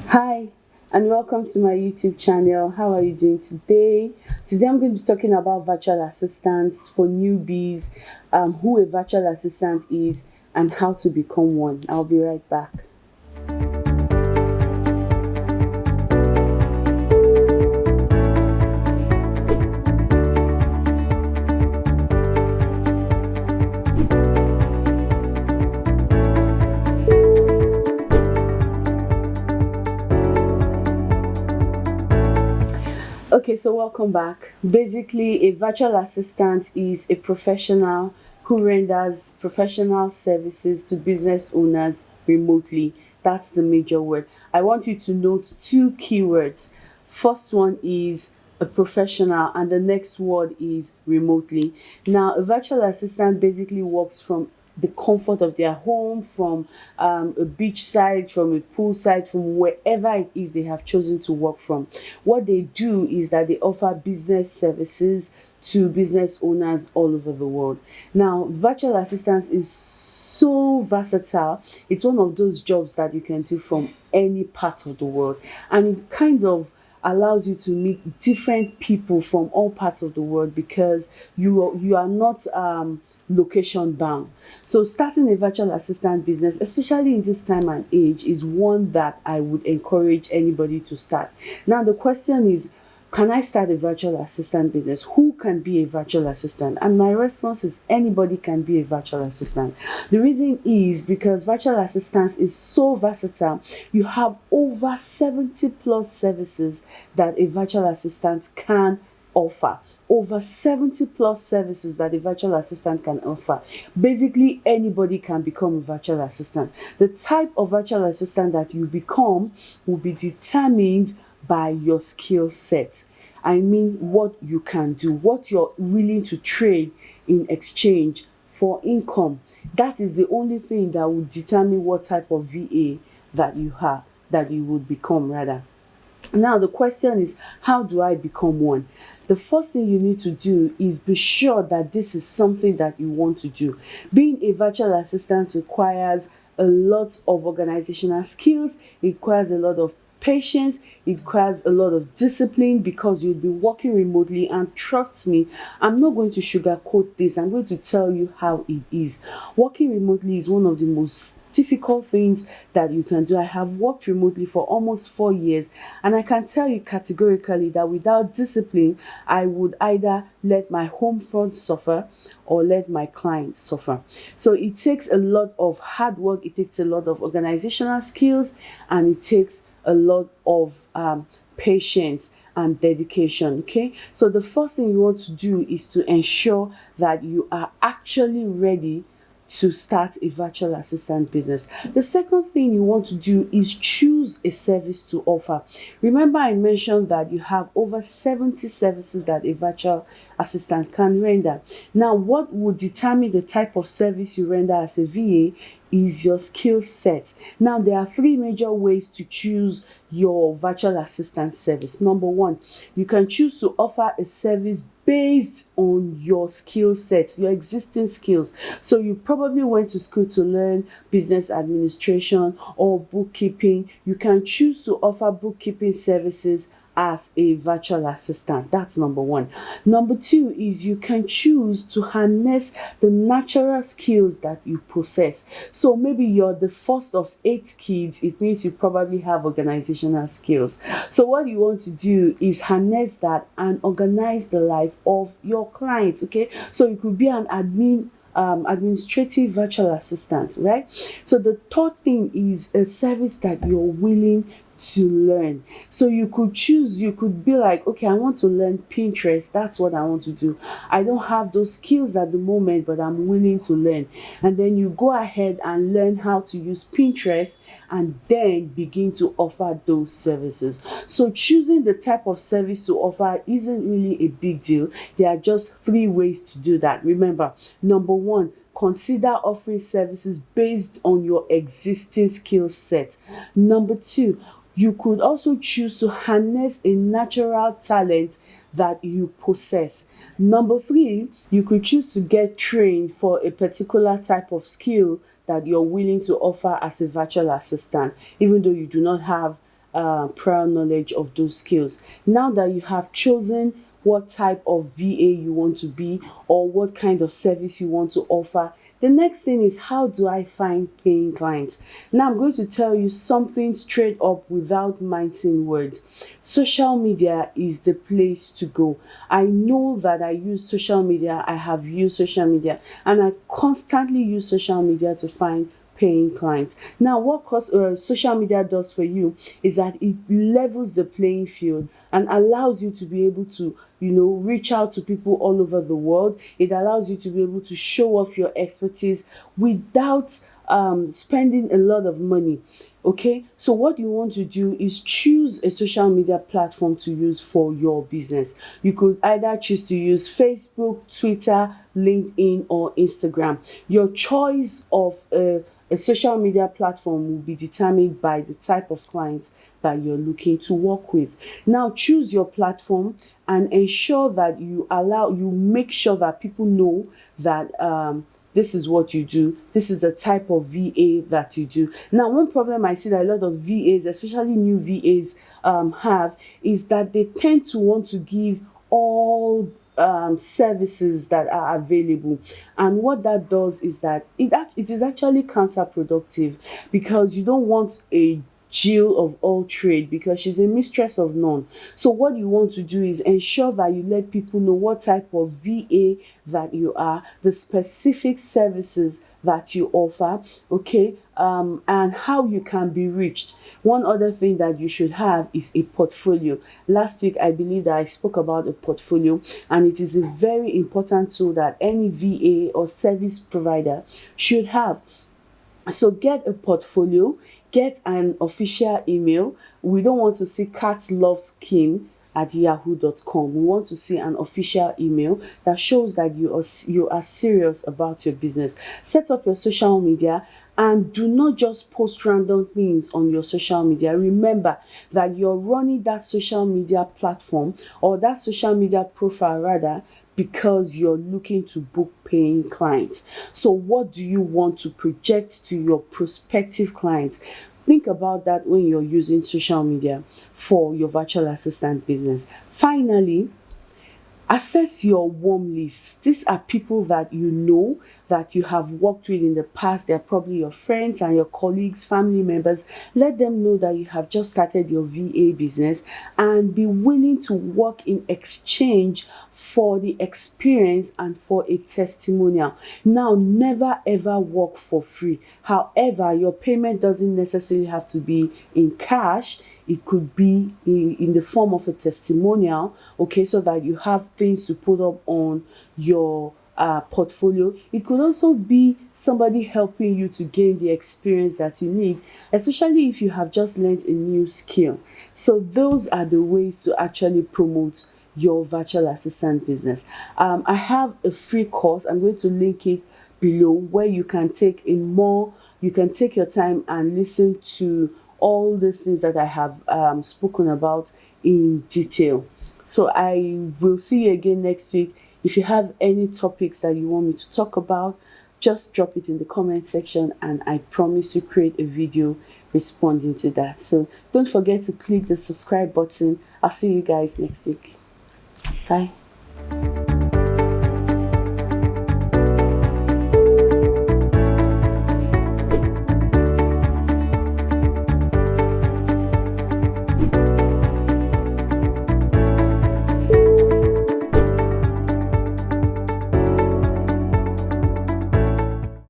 Hi, and welcome to my YouTube channel. How are you doing today? Today I'm going to be talking about virtual assistants for newbies, who a virtual assistant is, and how to become one. I'll be right back. Okay, so welcome back. Basically, a virtual assistant is a professional who renders professional services to business owners remotely. That's the major word. I want you to note two keywords. First one is a professional, and the next word is remotely. Now, a virtual assistant basically works from the comfort of their home, from a beach side, from a pool side, from wherever it is they have chosen to work from. What they do is that they offer business services to business owners all over the world. Now, virtual assistance is so versatile. It's one of those jobs that you can do from any part of the world, and it kind of allows you to meet different people from all parts of the world because you are not location bound. So starting a virtual assistant business, especially in this time and age, is one that I would encourage anybody to start. Now the question is, can I start a virtual assistant business? Who can be a virtual assistant? And my response is anybody can be a virtual assistant. The reason is because virtual assistance is so versatile. You have over 70 plus services that a virtual assistant can offer. Over 70 plus services that a virtual assistant can offer. Basically, anybody can become a virtual assistant. The type of virtual assistant that you become will be determined by your skill set. I mean, what you can do, what you're willing to trade in exchange for income. That is the only thing that will determine what type of VA that you have, that you would become rather. Now, the question is, how do I become one? The first thing you need to do is be sure that this is something that you want to do. Being a virtual assistant requires a lot of organizational skills, it requires a lot of patience, it requires a lot of discipline because you'll be working remotely. And trust me, I'm not going to sugarcoat this, I'm going to tell you how it is. Working remotely is one of the most difficult things that you can do. I have worked remotely for almost 4 years, and I can tell you categorically that without discipline, I would either let my home front suffer or let my clients suffer. So it takes a lot of hard work, it takes a lot of organizational skills, and it takes a lot of patience and dedication. Okay, so the first thing you want to do is to ensure that you are actually ready to start a virtual assistant business. The second thing you want to do is choose a service to offer. Remember, I mentioned that you have over 70 services that a virtual assistant can render. Now, what would determine the type of service you render as a VA is your skill set. Now, there are three major ways to choose your virtual assistant service. Number one, you can choose to offer a service based on your skill sets, your existing skills. So you probably went to school to learn business administration or bookkeeping. You can choose to offer bookkeeping services as a virtual assistant. That's number one. Number two is you can choose to harness the natural skills that you possess. So maybe you're the first of 8 kids, it means you probably have organizational skills. So what you want to do is harness that and organize the life of your clients. Okay, so you could be an administrative virtual assistant, right? So the third thing is a service that you're willing to learn. So you could choose, you could be like, okay, I want to learn Pinterest. That's what I want to do. I don't have those skills at the moment, but I'm willing to learn. And then you go ahead and learn how to use Pinterest and then begin to offer those services. So choosing the type of service to offer isn't really a big deal. There are just three ways to do that. Remember, number one, consider offering services based on your existing skill set. Number two, you could also choose to harness a natural talent that you possess. Number three, you could choose to get trained for a particular type of skill that you're willing to offer as a virtual assistant, even though you do not have prior knowledge of those skills. Now that you have chosen what type of VA you want to be or what kind of service you want to offer, the next thing is, how do I find paying clients? Now I'm going to tell you something straight up without mincing words. Social media is the place to go. I know that I use social media, I have used social media, and I constantly use social media to find paying clients. Now what social media does for you is that it levels the playing field and allows you to be able to reach out to people all over the world. It allows you to be able to show off your expertise without spending a lot of money. Okay, so what you want to do is choose a social media platform to use for your business. You could either choose to use Facebook, Twitter, LinkedIn, or Instagram. Your choice of a social media platform will be determined by the type of clients that you're looking to work with. Now choose your platform and ensure that you make sure that people know that this is what you do. This is the type of VA that you do. Now, one problem I see that a lot of VAs, especially new VAs, have is that they tend to want to give all services that are available, and what that does is that it is actually counterproductive, because you don't want a Jill of all trade, because she's a mistress of none. So what you want to do is ensure that you let people know what type of VA that you are, the specific services that you offer, okay, and how you can be reached. One other thing that you should have is a portfolio. Last week, I believe that I spoke about a portfolio, and it is a very important tool that any VA or service provider should have. So get a portfolio, get an official email. We don't want to see catloveskim@yahoo.com. We want to see an official email that shows that you are serious about your business. Set up your social media, and do not just post random things on your social media. Remember that you're running that social media platform, or that social media profile rather, because you're looking to book paying clients. So what do you want to project to your prospective clients? Think about that when you're using social media for your virtual assistant business. Finally, assess your warm list. These are people that you know, that you have worked with in the past. They're probably your friends and your colleagues, family members. Let them know that you have just started your VA business, and be willing to work in exchange for the experience and for a testimonial. Now, never ever work for free. However, your payment doesn't necessarily have to be in cash. It could be in the form of a testimonial, okay, so that you have things to put up on your portfolio. It could also be somebody helping you to gain the experience that you need, especially if you have just learned a new skill. So those are the ways to actually promote your virtual assistant business. I have a free course. I'm going to link it below, where you can take your time and listen to all these things that I have spoken about in detail. So I will see you again next week. If you have any topics that you want me to talk about, just drop it in the comment section, and I promise to create a video responding to that. So don't forget to click the subscribe button. I'll see you guys next week. Bye.